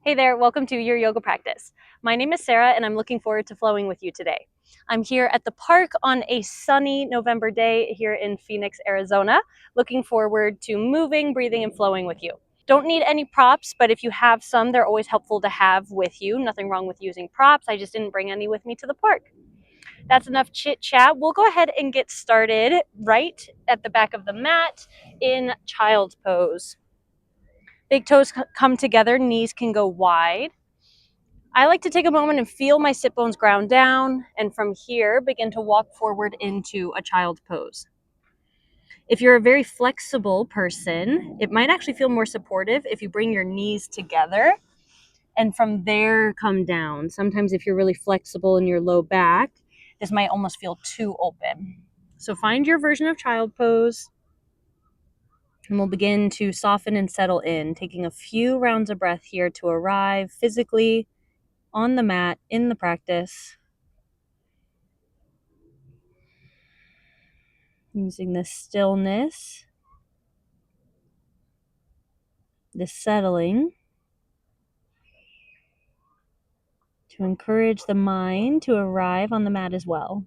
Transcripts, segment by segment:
Hey there, welcome to your yoga practice. My name is Sarah and I'm looking forward to flowing with you today. I'm here at the park on a sunny November day here in Phoenix, Arizona, looking forward to moving, breathing, and flowing with you. Don't need any props, but if you have some, they're always helpful to have with you. Nothing wrong with using props, I just didn't bring any with me to the park. That's enough chit chat. We'll go ahead and get started right at the back of the mat in child's pose. Big toes come together, knees can go wide. I like to take a moment and feel my sit bones ground down, and from here begin to walk forward into a child pose. If you're a very flexible person, it might actually feel more supportive if you bring your knees together and from there come down. Sometimes if you're really flexible in your low back, this might almost feel too open. So find your version of child pose, and we'll begin to soften and settle in, taking a few rounds of breath here to arrive physically on the mat in the practice. Using this stillness, this settling, to encourage the mind to arrive on the mat as well.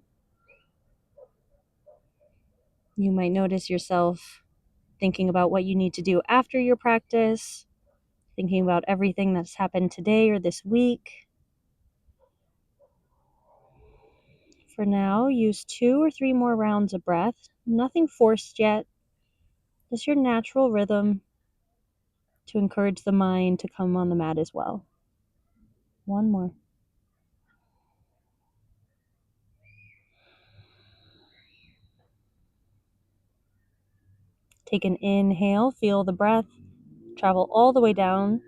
You might notice yourself thinking about what you need to do after your practice, thinking about everything that's happened today or this week. For now, use 2 or 3 more rounds of breath. Nothing forced yet, just your natural rhythm to encourage the mind to come on the mat as well. 1 more. Take an inhale, feel the breath travel all the way down.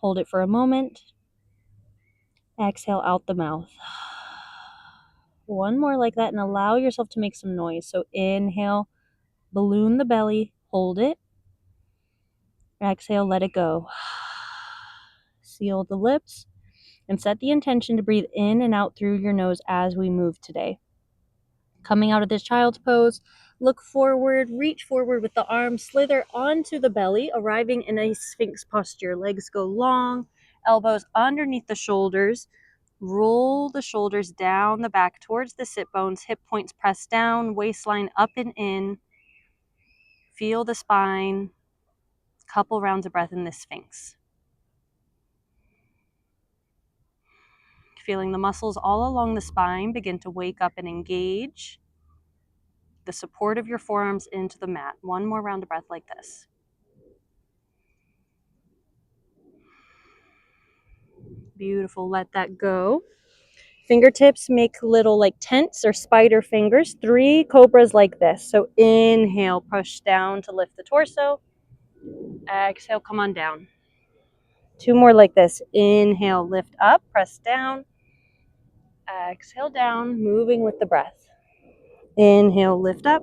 Hold it for a moment. Exhale out the mouth. 1 more like that, and allow yourself to make some noise. So inhale, balloon the belly, hold it. Exhale, let it go. Seal the lips and set the intention to breathe in and out through your nose as we move today. Coming out of this child's pose, look forward, reach forward with the arms, slither onto the belly, arriving in a sphinx posture. Legs go long, elbows underneath the shoulders. Roll the shoulders down the back towards the sit bones, hip points press down, waistline up and in. Feel the spine. Couple rounds of breath in this sphinx. Feeling the muscles all along the spine begin to wake up and engage. The support of your forearms into the mat. 1 more round of breath like this. Beautiful. Let that go. Fingertips make little like tents or spider fingers. 3 cobras like this. So inhale, push down to lift the torso. Exhale, come on down. 2 more like this. Inhale, lift up, press down. Exhale down, moving with the breath. Inhale, lift up.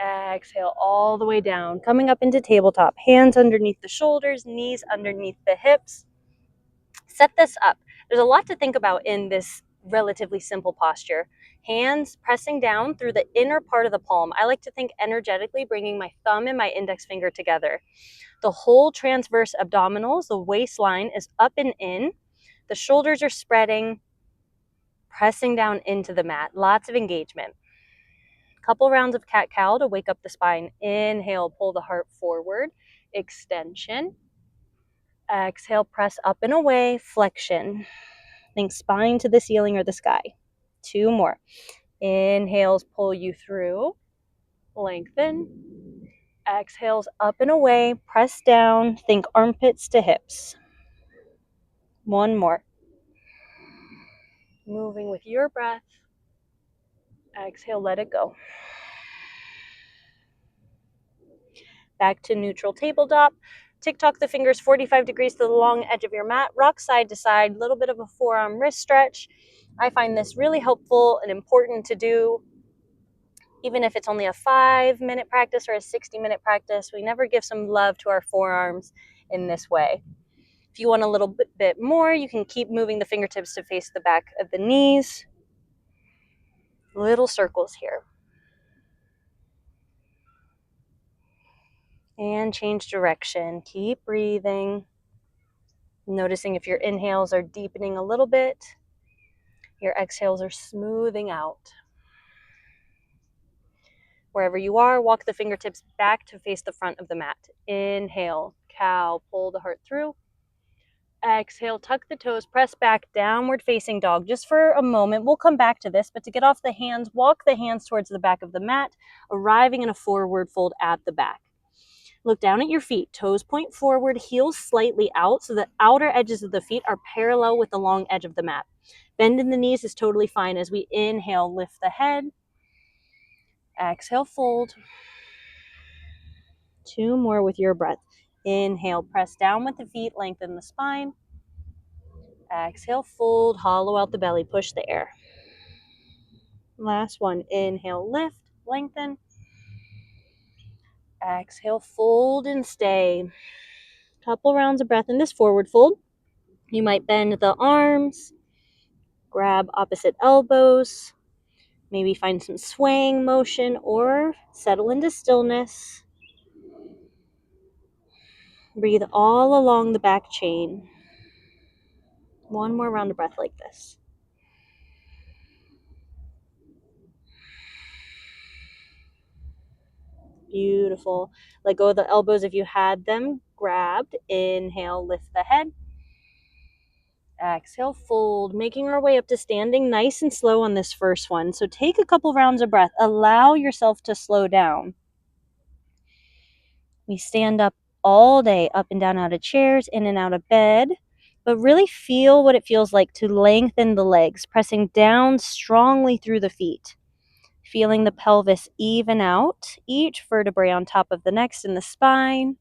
Exhale all the way down, coming up into tabletop. Hands underneath the shoulders, knees underneath the hips. Set this up. There's a lot to think about in this relatively simple posture. Hands pressing down through the inner part of the palm. I like to think energetically bringing my thumb and my index finger together. The whole transverse abdominals, the waistline is up and in. The shoulders are spreading, pressing down into the mat. Lots of engagement. Couple rounds of cat-cow to wake up the spine. Inhale, pull the heart forward, extension. Exhale, press up and away, flexion. Think spine to the ceiling or the sky. 2 more. Inhales, pull you through, lengthen. Exhales, up and away, press down. Think armpits to hips. 1 more. Moving with your breath. Exhale, let it go. Back to neutral tabletop. Tick-tock the fingers 45 degrees to the long edge of your mat. Rock side to side, little bit of a forearm wrist stretch. I find this really helpful and important to do. Even if it's only a 5-minute practice or a 60-minute practice, we never give some love to our forearms in this way. If you want a little bit more, you can keep moving the fingertips to face the back of the knees. Little circles here. And change direction. Keep breathing. Noticing if your inhales are deepening a little bit, your exhales are smoothing out. Wherever you are, walk the fingertips back to face the front of the mat. Inhale, cow, pull the heart through. Exhale, tuck the toes, press back, downward facing dog. Just for a moment, we'll come back to this, but to get off the hands, walk the hands towards the back of the mat, arriving in a forward fold at the back. Look down at your feet, toes point forward, heels slightly out, so the outer edges of the feet are parallel with the long edge of the mat. Bend in the knees is totally fine. As we inhale, lift the head. Exhale, fold. 2 more with your breath. Inhale, press down with the feet, lengthen the spine. Exhale, fold, hollow out the belly, push the air. Last one, inhale, lift, lengthen. Exhale, fold and stay. Couple rounds of breath in this forward fold. You might bend the arms, grab opposite elbows, maybe find some swaying motion or settle into stillness. Breathe all along the back chain. One more round of breath like this. Beautiful. Let go of the elbows if you had them grabbed. Inhale, lift the head. Exhale, fold, making our way up to standing nice and slow on this first one. So take a couple rounds of breath. Allow yourself to slow down. We stand up all day, up and down out of chairs, in and out of bed, but really feel what it feels like to lengthen the legs, pressing down strongly through the feet, feeling the pelvis even out, each vertebrae on top of the next in the spine.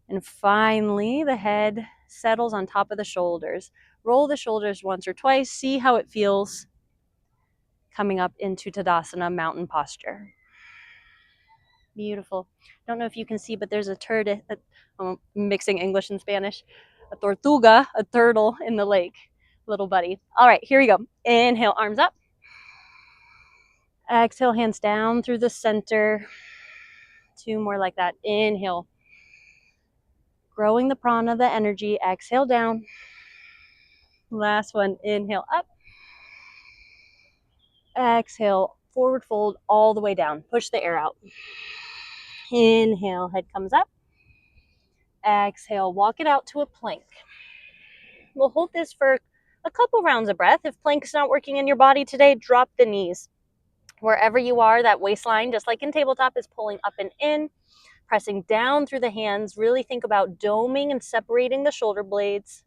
And finally, the head settles on top of the shoulders. Roll the shoulders once or twice. See how it feels coming up into Tadasana, mountain posture. Beautiful. Don't know if you can see, but there's a turtle, mixing English and Spanish, a tortuga, a turtle in the lake, little buddy. All right, here we go. Inhale, arms up. Exhale, hands down through the center. 2 more like that. Inhale. Growing the prana, the energy. Exhale down. Last one. Inhale up. Exhale, forward fold all the way down. Push the air out. Inhale, head comes up. Exhale, walk it out to a plank. We'll hold this for a couple rounds of breath. If plank's not working in your body today, drop the knees. Wherever you are, that waistline, just like in tabletop, is pulling up and in, pressing down through the hands. Really think about doming and separating the shoulder blades.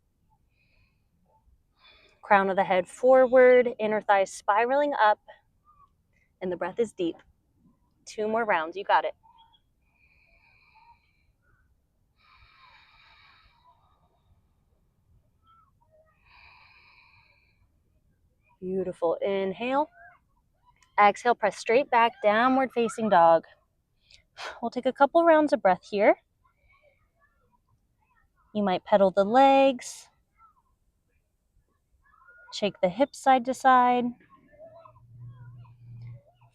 Crown of the head forward, inner thighs spiraling up, and the breath is deep. 2 more rounds, you got it. Beautiful. Inhale. Exhale, press straight back, downward facing dog. We'll take a couple rounds of breath here. You might pedal the legs, shake the hips side to side.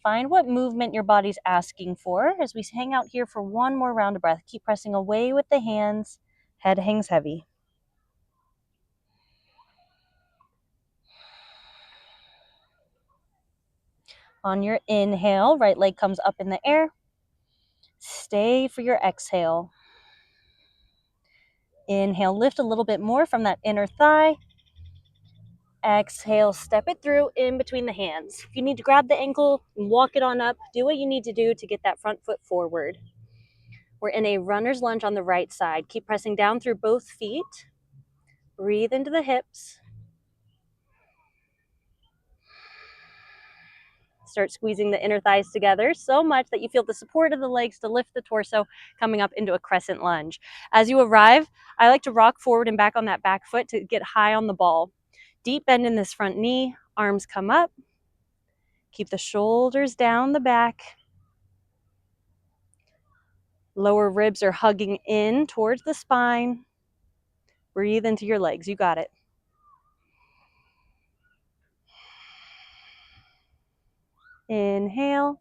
Find what movement your body's asking for as we hang out here for 1 more round of breath. Keep pressing away with the hands. Head hangs heavy. On your inhale, right leg comes up in the air. Stay for your exhale. Inhale, lift a little bit more from that inner thigh. Exhale, step it through in between the hands. If you need to grab the ankle and walk it on up, do what you need to do to get that front foot forward. We're in a runner's lunge on the right side. Keep pressing down through both feet. Breathe into the hips. Start squeezing the inner thighs together so much that you feel the support of the legs to lift the torso, coming up into a crescent lunge. As you arrive, I like to rock forward and back on that back foot to get high on the ball. Deep bend in this front knee, arms come up. Keep the shoulders down the back. Lower ribs are hugging in towards the spine. Breathe into your legs. You got it. Inhale.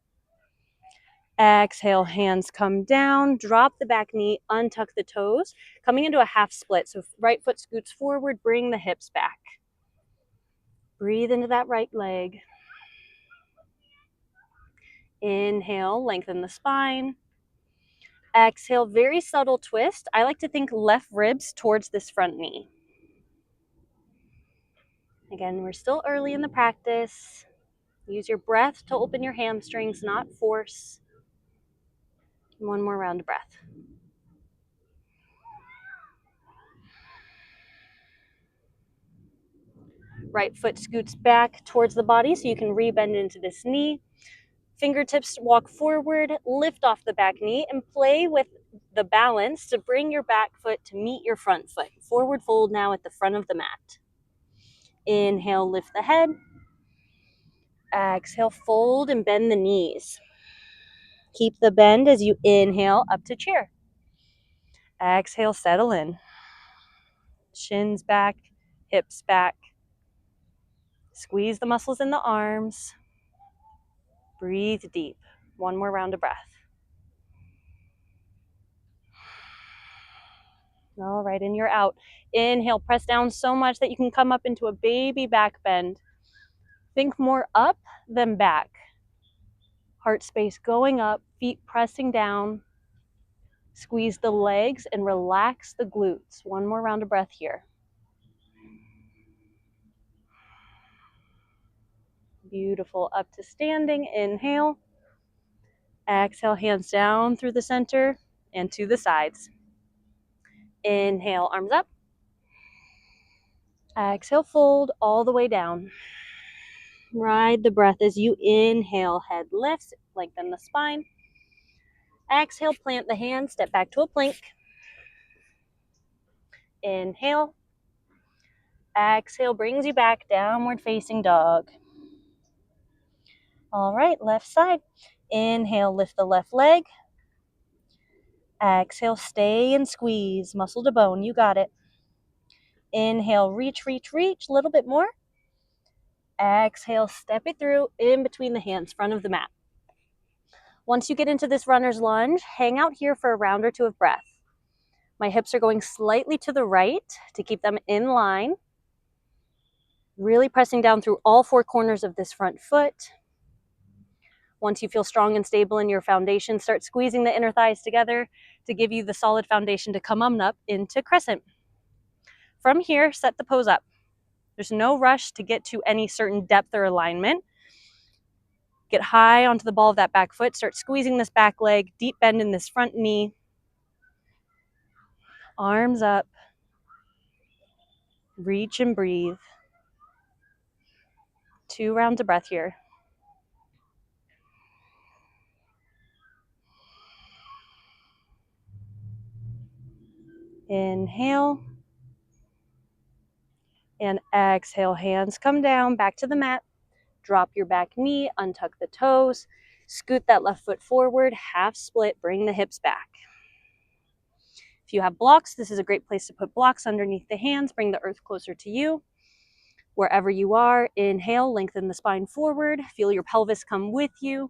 Exhale, hands come down, drop the back knee, untuck the toes, coming into a half split. So right foot scoots forward, bring the hips back. Breathe into that right leg. Inhale, lengthen the spine. Exhale, very subtle twist. I like to think left ribs towards this front knee. Again, we're still early in the practice. Use your breath to open your hamstrings, not force. One more round of breath. Right foot scoots back towards the body so you can rebend into this knee. Fingertips walk forward, lift off the back knee, and play with the balance to bring your back foot to meet your front foot. Forward fold now at the front of the mat. Inhale, lift the head. Exhale, fold and bend the knees. Keep the bend as you inhale up to chair. Exhale, settle in. Shins back, hips back. Squeeze the muscles in the arms. Breathe deep. One more round of breath. All right, and you're out. Inhale, press down so much that you can come up into a baby back bend. Think more up than back. Heart space going up, feet pressing down. Squeeze the legs and relax the glutes. One more round of breath here. Beautiful. Up to standing. Inhale. Exhale, hands down through the center and to the sides. Inhale, arms up. Exhale, fold all the way down. Ride the breath as you inhale, head lifts, lengthen the spine. Exhale, plant the hands, step back to a plank. Inhale. Exhale, brings you back, downward facing dog. All right, left side. Inhale, lift the left leg. Exhale, stay and squeeze, muscle to bone, you got it. Inhale, reach, reach, reach, a little bit more. Exhale, step it through in between the hands, front of the mat. Once you get into this runner's lunge, hang out here for a round or two of breath. My hips are going slightly to the right to keep them in line. Really pressing down through all four corners of this front foot. Once you feel strong and stable in your foundation, start squeezing the inner thighs together to give you the solid foundation to come on up into crescent. From here, set the pose up. There's no rush to get to any certain depth or alignment. Get high onto the ball of that back foot. Start squeezing this back leg, deep bend in this front knee. Arms up. Reach and breathe. 2 rounds of breath here. Inhale. And exhale, hands come down, back to the mat. Drop your back knee, untuck the toes. Scoot that left foot forward, half split, bring the hips back. If you have blocks, this is a great place to put blocks underneath the hands. Bring the earth closer to you. Wherever you are, inhale, lengthen the spine forward. Feel your pelvis come with you.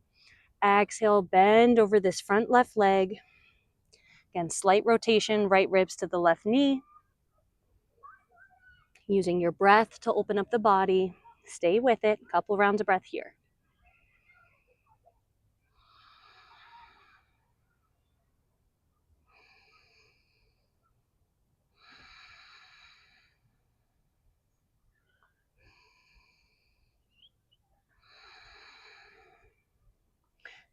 Exhale, bend over this front left leg. Again, slight rotation, right ribs to the left knee. Using your breath to open up the body. Stay with it. A couple rounds of breath here.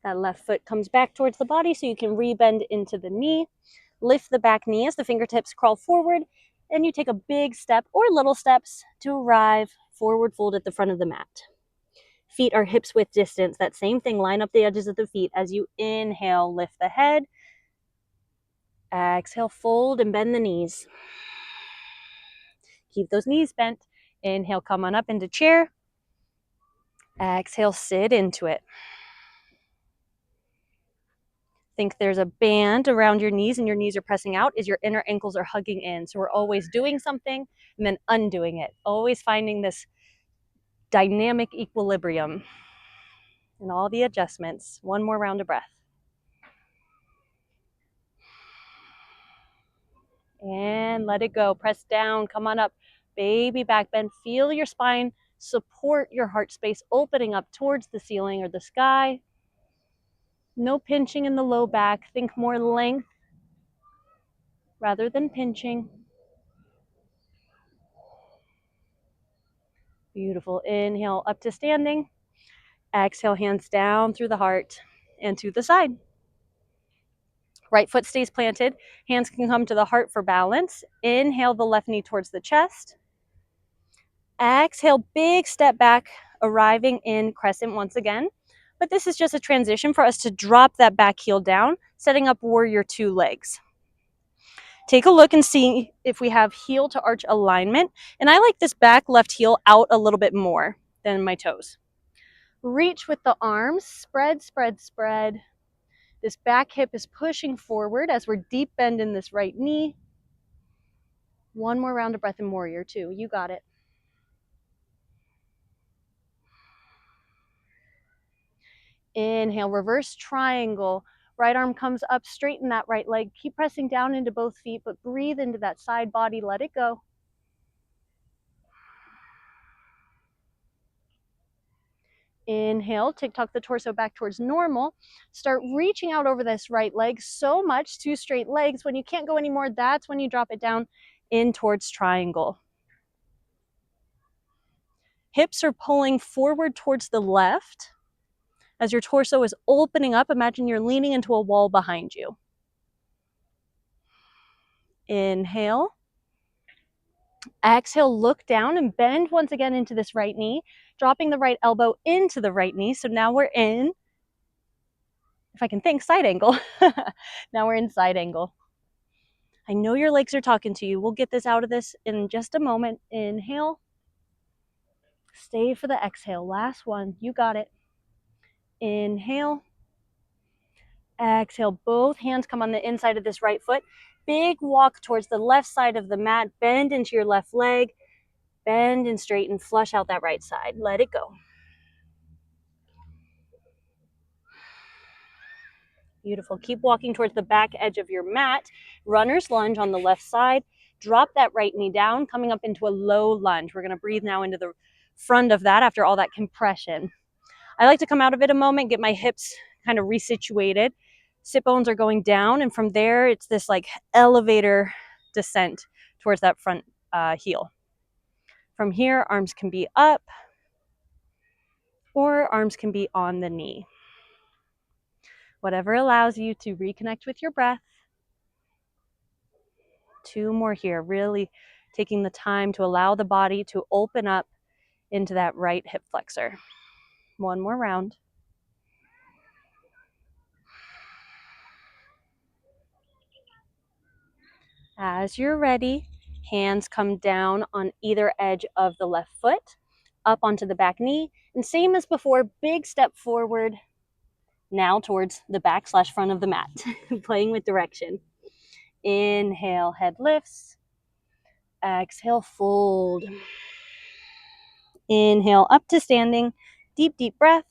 That left foot comes back towards the body so you can rebend into the knee. Lift the back knee as the fingertips crawl forward, and you take a big step or little steps to arrive forward fold at the front of the mat. Feet are hips width distance. That same thing, line up the edges of the feet as you inhale, lift the head. Exhale, fold and bend the knees. Keep those knees bent. Inhale, come on up into chair. Exhale, sit into it. Think there's a band around your knees and your knees are pressing out as your inner ankles are hugging in. So we're always doing something and then undoing it. Always finding this dynamic equilibrium and all the adjustments. One more round of breath. And let it go. Press down, come on up. Baby back bend, feel your spine support your heart space, opening up towards the ceiling or the sky. No pinching in the low back. Think more length rather than pinching. Beautiful. Inhale up to standing. Exhale, hands down through the heart and to the side. Right foot stays planted. Hands can come to the heart for balance. Inhale the left knee towards the chest. Exhale, big step back, arriving in crescent once again. But this is just a transition for us to drop that back heel down, setting up warrior two legs. Take a look and see if we have heel to arch alignment. And I like this back left heel out a little bit more than my toes. Reach with the arms, spread, spread, spread. This back hip is pushing forward as we're deep bend in this right knee. One more round of breath in warrior two. You got it. Inhale, reverse triangle. Right arm comes up, straighten that right leg. Keep pressing down into both feet, but breathe into that side body. Let it go. Inhale, tick-tock the torso back towards normal. Start reaching out over this right leg so much, two straight legs. When you can't go anymore, that's when you drop it down in towards triangle. Hips are pulling forward towards the left. As your torso is opening up, imagine you're leaning into a wall behind you. Inhale. Exhale, look down and bend once again into this right knee, dropping the right elbow into the right knee. So now we're in, if I can think, side angle. Now we're in side angle. I know your legs are talking to you. We'll get this out of this in just a moment. Inhale. Stay for the exhale. Last one. You got it. Inhale. Exhale. Both hands come on the inside of this right foot. Big walk towards the left side of the mat. Bend into your left leg. Bend and straighten. Flush out that right side. Let it go. Beautiful. Keep walking towards the back edge of your mat. Runner's lunge on the left side. Drop that right knee down, coming up into a low lunge. We're going to breathe now into the front of that after all that compression. I like to come out of it a moment, get my hips kind of resituated. Sit bones are going down, and from there, it's this like elevator descent towards that front heel. From here, arms can be up, or arms can be on the knee. Whatever allows you to reconnect with your breath. Two more here, really taking the time to allow the body to open up into that right hip flexor. One more round. As you're ready, hands come down on either edge of the left foot, up onto the back knee, and same as before, big step forward, now towards the back / front of the mat, playing with direction. Inhale, head lifts. Exhale, fold. Inhale, up to standing. Deep, deep breath.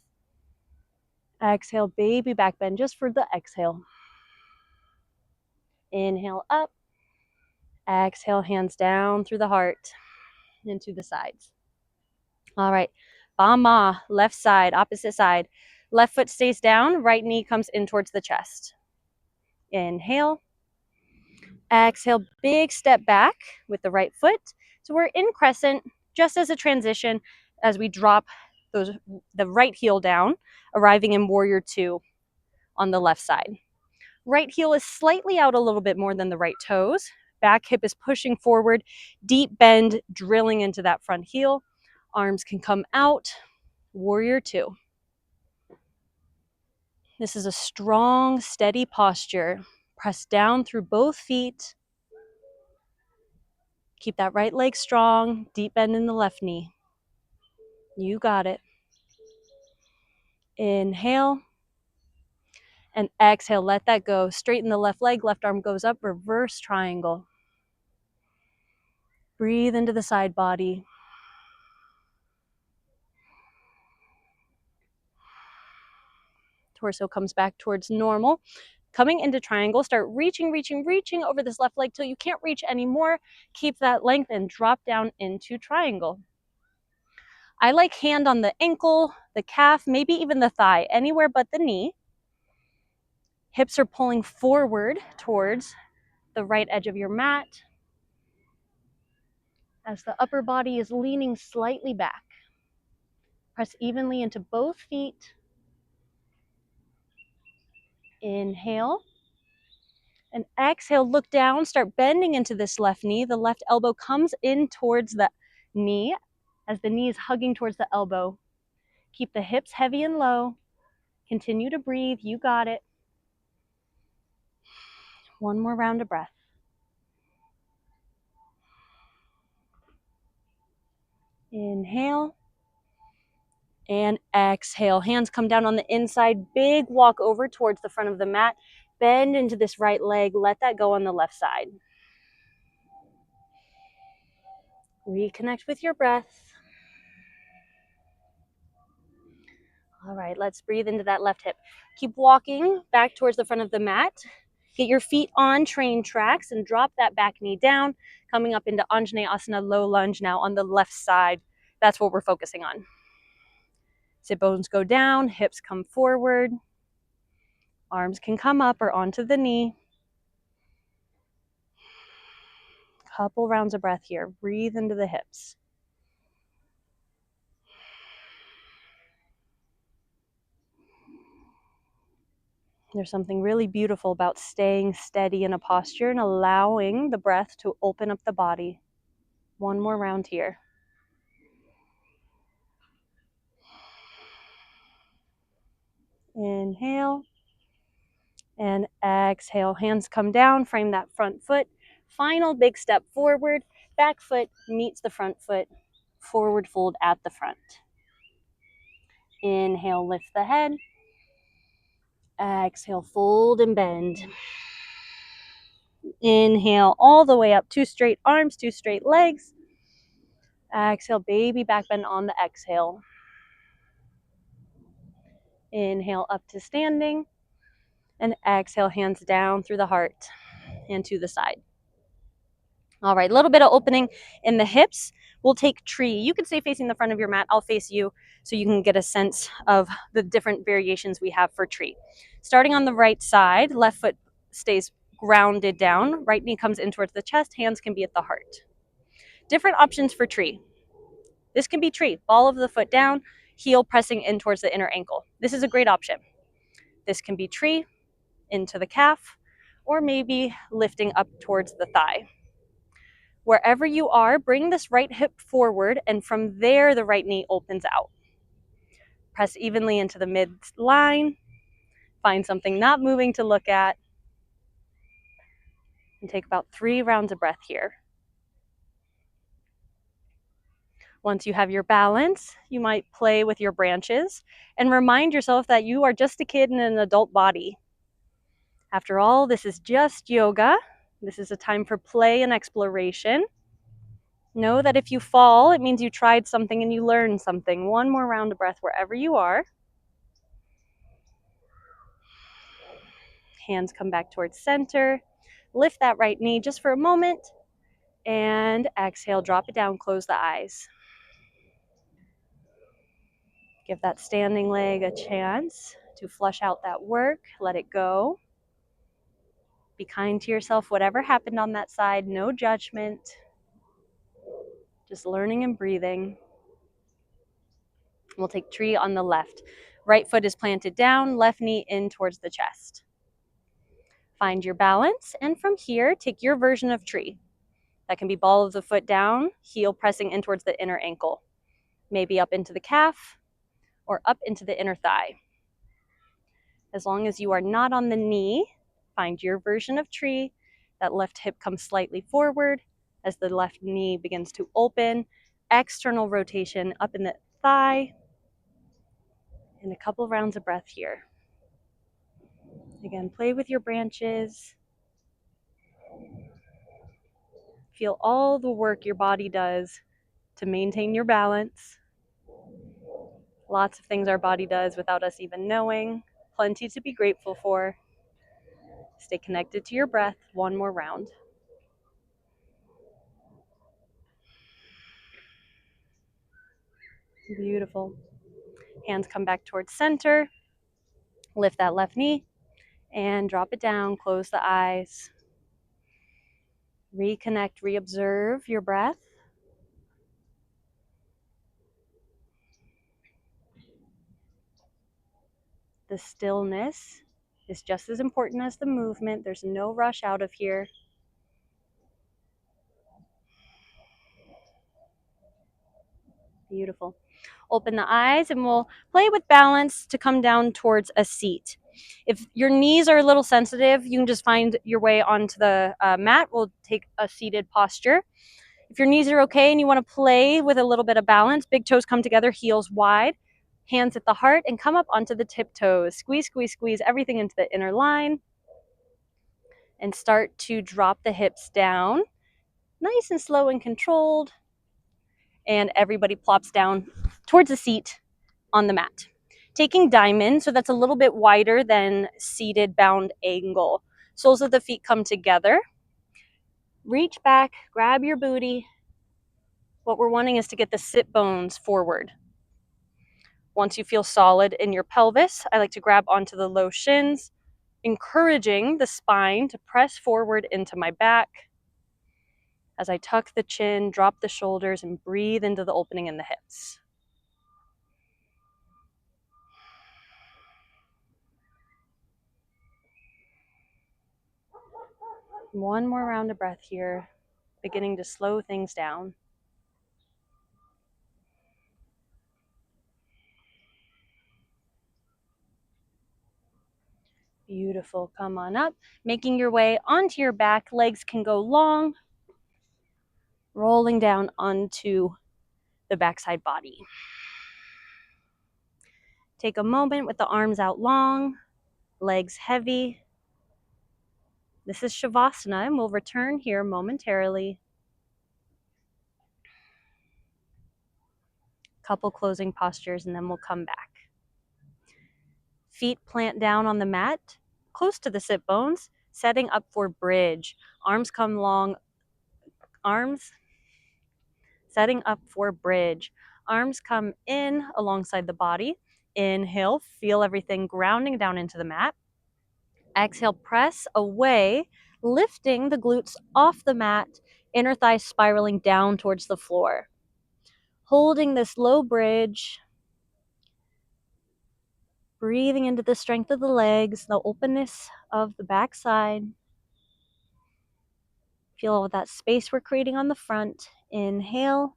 Exhale, baby back bend just for the exhale. Inhale, up. Exhale, hands down through the heart into the sides. All right, Bama, left side, opposite side. Left foot stays down, right knee comes in towards the chest. Inhale. Exhale, big step back with the right foot. So we're in crescent just as a transition as we drop the right heel down, arriving in warrior two on the left side. Right heel is slightly out a little bit more than the right toes. Back hip is pushing forward, deep bend, drilling into that front heel. Arms can come out, warrior two. This is a strong, steady posture. Press down through both feet. Keep that right leg strong, deep bend in the left knee. You got it. Inhale and exhale, let that go. Straighten the left leg, left arm goes up, reverse triangle. Breathe into the side body. Torso comes back towards normal. Coming into triangle, start reaching over this left leg till you can't reach anymore. Keep that length and drop down into triangle. I like hand on the ankle, the calf, maybe even the thigh, anywhere but the knee. Hips are pulling forward towards the right edge of your mat as the upper body is leaning slightly back. Press evenly into both feet. Inhale. And exhale, look down, start bending into this left knee. The left elbow comes in towards the knee as the knee is hugging towards the elbow. Keep the hips heavy and low. Continue to breathe. You got it. One more round of breath. Inhale. And exhale. Hands come down on the inside. Big walk over towards the front of the mat. Bend into this right leg. Let that go on the left side. Reconnect with your breath. All right, let's breathe into that left hip. Keep walking back towards the front of the mat. Get your feet on train tracks and drop that back knee down. Coming up into Anjaneyasana, low lunge now on the left side. That's what we're focusing on. Sit bones go down, hips come forward. Arms can come up or onto the knee. Couple rounds of breath here. Breathe into the hips. There's something really beautiful about staying steady in a posture and allowing the breath to open up the body. One more round here. Inhale and exhale. Hands come down, frame that front foot. Final big step forward. Back foot meets the front foot. Forward fold at the front. Inhale, lift the head. Exhale, fold and bend. Inhale all the way up. 2 straight arms, 2 straight legs. Exhale, baby back bend on the exhale. Inhale up to standing. And exhale, hands down through the heart and to the side. All right, a little bit of opening in the hips. We'll take tree. You can stay facing the front of your mat. I'll face you so you can get a sense of the different variations we have for tree. Starting on the right side, left foot stays grounded down. Right knee comes in towards the chest. Hands can be at the heart. Different options for tree. This can be tree. Ball of the foot down, heel pressing in towards the inner ankle. This is a great option. This can be tree into the calf, or maybe lifting up towards the thigh. Wherever you are, bring this right hip forward, and from there, the right knee opens out. Press evenly into the midline. Find something not moving to look at. And take about 3 rounds of breath here. Once you have your balance, you might play with your branches and remind yourself that you are just a kid in an adult body. After all, this is just yoga. This is a time for play and exploration. Know that if you fall, it means you tried something and you learned something. One more round of breath wherever you are. Hands come back towards center. Lift that right knee just for a moment. And exhale, drop it down, close the eyes. Give that standing leg a chance to flush out that work. Let it go. Be kind to yourself, whatever happened on that side, no judgment. Just learning and breathing. We'll take tree on the left. Right foot is planted down, left knee in towards the chest. Find your balance, and from here, take your version of tree. That can be ball of the foot down, heel pressing in towards the inner ankle. Maybe up into the calf, or up into the inner thigh. As long as you are not on the knee, find your version of tree. That left hip comes slightly forward as the left knee begins to open. External rotation up in the thigh. And a couple rounds of breath here. Again, play with your branches. Feel all the work your body does to maintain your balance. Lots of things our body does without us even knowing. Plenty to be grateful for. Stay connected to your breath. One more round. Beautiful. Hands come back towards center. Lift that left knee and drop it down. Close the eyes. Reconnect, reobserve your breath. The stillness is just as important as the movement. There's no rush out of here. Beautiful. Open the eyes and we'll play with balance to come down towards a seat. If your knees are a little sensitive, you can just find your way onto the mat. We'll take a seated posture. If your knees are okay and you want to play with a little bit of balance, big toes come together, heels wide, hands at the heart, and come up onto the tiptoes. Squeeze, squeeze, squeeze everything into the inner line. And start to drop the hips down, nice and slow and controlled. And everybody plops down towards a seat on the mat. Taking diamond, so that's a little bit wider than seated bound angle. Soles of the feet come together. Reach back, grab your booty. What we're wanting is to get the sit bones forward. Once you feel solid in your pelvis, I like to grab onto the low shins, encouraging the spine to press forward into my back. As I tuck the chin, drop the shoulders, and breathe into the opening in the hips. One more round of breath here, beginning to slow things down. Beautiful. Come on up, making your way onto your back. Legs can go long, rolling down onto the backside body. Take a moment with the arms out long, legs heavy. This is Shavasana, and we'll return here momentarily. Couple closing postures, and then we'll come back. Feet plant down on the mat, close to the sit bones, setting up for bridge. Arms come long, setting up for bridge. Arms come in alongside the body. Inhale, feel everything grounding down into the mat. Exhale, press away, lifting the glutes off the mat, inner thighs spiraling down towards the floor. Holding this low bridge, breathing into the strength of the legs, the openness of the backside. Feel all that space we're creating on the front. Inhale.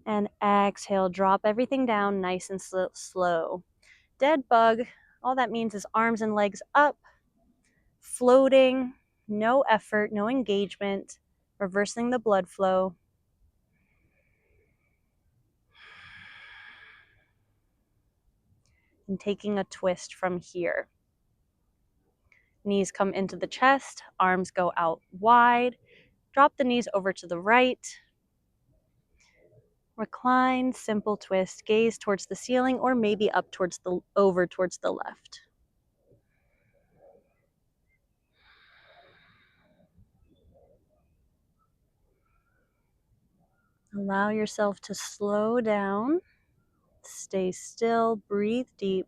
And exhale, drop everything down nice and slow. Dead bug, all that means is arms and legs up, floating, no effort, no engagement, reversing the blood flow. And taking a twist from here. Knees come into the chest, arms go out wide. Drop the knees over to the right. Recline, simple twist, gaze towards the ceiling or maybe up over towards the left. Allow yourself to slow down, stay still, breathe deep.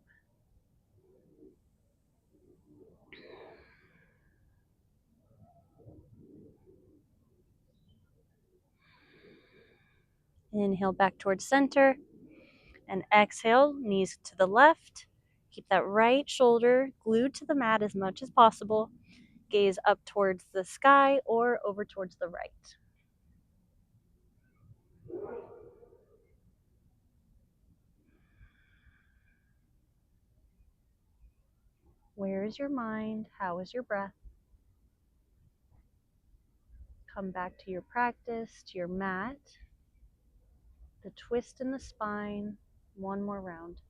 Inhale back towards center and exhale, knees to the left. Keep that right shoulder glued to the mat as much as possible. Gaze up towards the sky or over towards the right. Where is your mind? How is your breath? Come back to your practice, to your mat. The twist in the spine. One more round.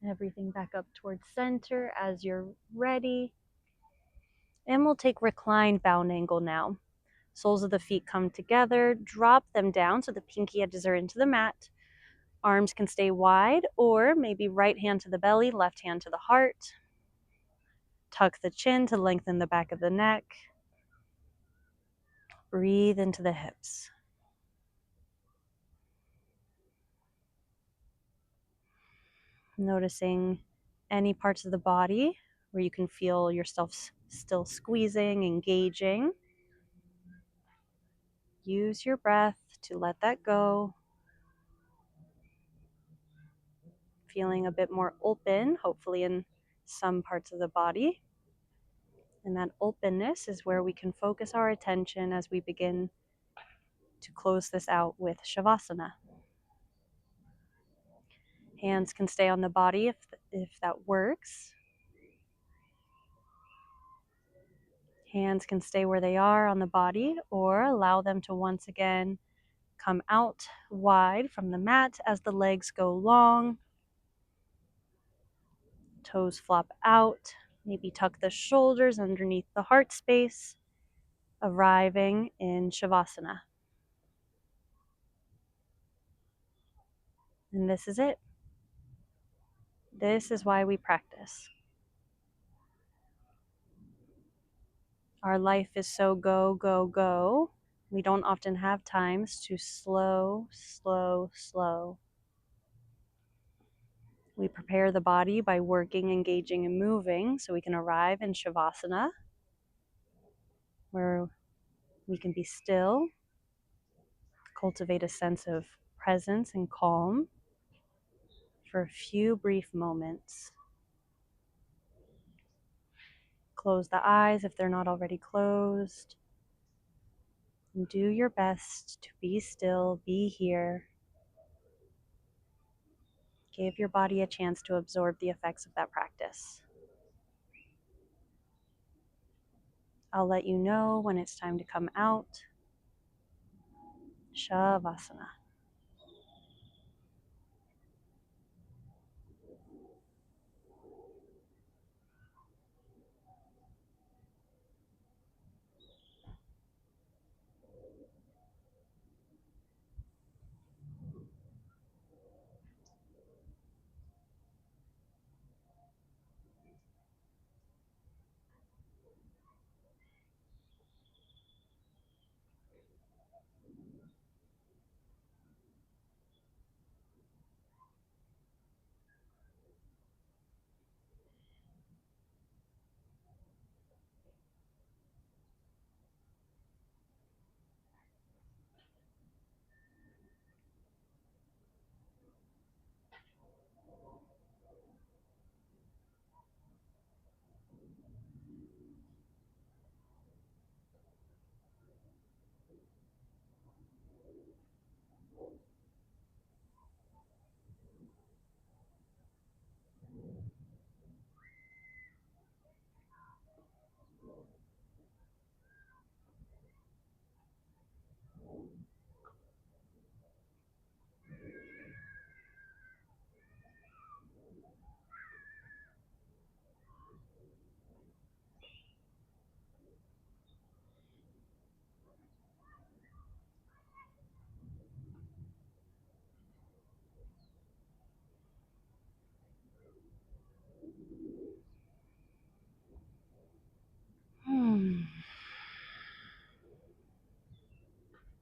Everything back up towards center as you're ready. And we'll take reclined bound angle now. Soles of the feet come together, drop them down so the pinky edges are into the mat. Arms can stay wide, or maybe right hand to the belly, left hand to the heart. Tuck the chin to lengthen the back of the neck. Breathe into the hips. Noticing any parts of the body where you can feel yourself still squeezing, engaging. Use your breath to let that go. Feeling a bit more open, hopefully in some parts of the body. And that openness is where we can focus our attention as we begin to close this out with Shavasana. Hands can stay on the body if that works. Hands can stay where they are on the body, or allow them to once again come out wide from the mat as the legs go long. Toes flop out. Maybe tuck the shoulders underneath the heart space, arriving in Shavasana. And this is it. This is why we practice. Our life is so go, go, go. We don't often have times to slow, slow, slow. We prepare the body by working, engaging, and moving so we can arrive in Shavasana, where we can be still, cultivate a sense of presence and calm for a few brief moments. Close the eyes if they're not already closed. And do your best to be still, be here. Give your body a chance to absorb the effects of that practice. I'll let you know when it's time to come out. Shavasana.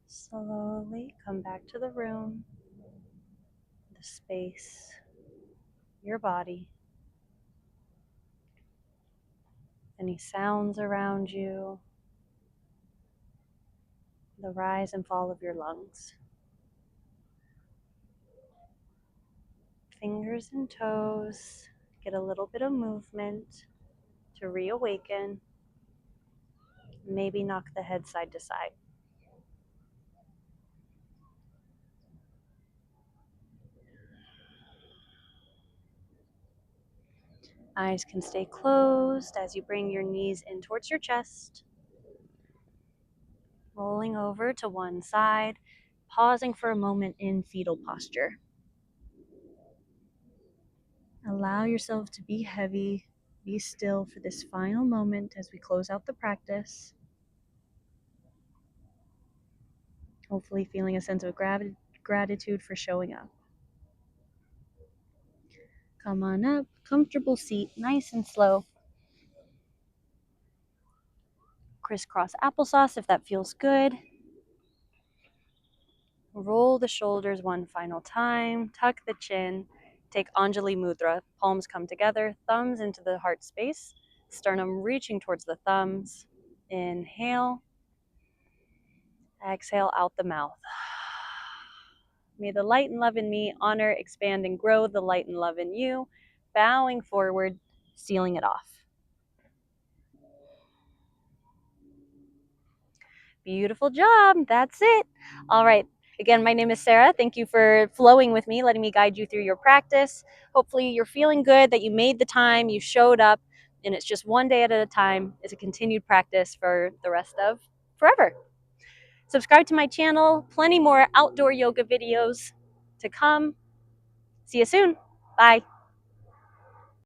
Slowly come back to the room, the space, your body, any sounds around you, the rise and fall of your lungs. Fingers and toes, get a little bit of movement to reawaken. Maybe knock the head side to side. Eyes can stay closed as you bring your knees in towards your chest. Rolling over to one side, pausing for a moment in fetal posture. Allow yourself to be heavy, be still for this final moment as we close out the practice. Hopefully feeling a sense of gratitude for showing up. Come on up, comfortable seat, nice and slow. Crisscross applesauce if that feels good. Roll the shoulders one final time, tuck the chin, take Anjali Mudra, palms come together, thumbs into the heart space, sternum reaching towards the thumbs. Inhale, exhale out the mouth. May the light and love in me honor, expand, and grow the light and love in you. Bowing forward, sealing it off. Beautiful job. That's it. All right. Again, my name is Sarah. Thank you for flowing with me, letting me guide you through your practice. Hopefully, you're feeling good, that you made the time, you showed up, and it's just one day at a time. It's a continued practice for the rest of forever. Subscribe to my channel. Plenty more outdoor yoga videos to come. See you soon. Bye.